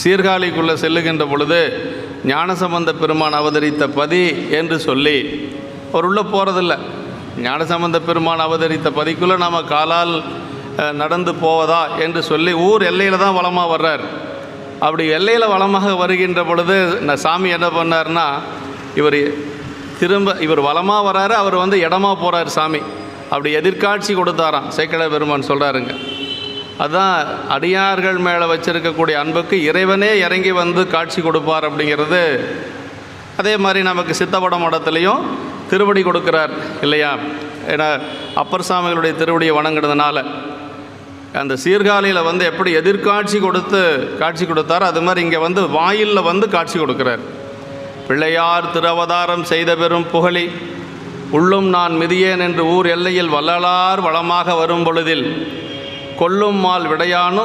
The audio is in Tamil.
சீர்காழிக்குள்ளே செல்லுகின்ற பொழுது ஞானசம்பந்த பெருமான் அவதரித்த பதி என்று சொல்லி அவர் உள்ளே போகிறதில்ல. ஞானசம்பந்த பெருமான் அவதரித்த பதிக்குள்ளே நாம் காலால் நடந்து போவதா என்று சொல்லி ஊர் எல்லையில் தான் வளமாக வர்றார். அப்படி எல்லையில் வளமாக வருகின்ற பொழுது சாமி என்ன பண்ணார்னா, இவர் வளமாக வர்றாரு, அவர் இடமா போகிறார் சாமி. அப்படி எதிர்காட்சி கொடுத்தாராம். சேக்கிழார் பெருமான் சொல்கிறாருங்க, அதுதான் அடியார்கள் மேலே வச்சிருக்கக்கூடிய அன்புக்கு இறைவனே இறங்கி காட்சி கொடுப்பார் அப்படிங்கிறது. அதே மாதிரி நமக்கு சித்தப்பட மடத்துலேயும் திருவடி கொடுக்குறார் இல்லையா? ஏன்னா அப்பர் சாமிகளுடைய திருவடியை வணங்குறதுனால அந்த சீர்காழியில் எப்படி எதிர்காட்சி காட்சி கொடுத்தாரோ அது மாதிரி இங்கே வாயிலில் காட்சி கொடுக்குறார். பிள்ளையார் திருவதாரம் செய்த பெரும் புகழி உள்ளும் நான் மிதியேன் என்று ஊர் எல்லையில் வள்ளலார் வளமாக வரும் பொழுதில் கொல்லும் மால் விடையானும்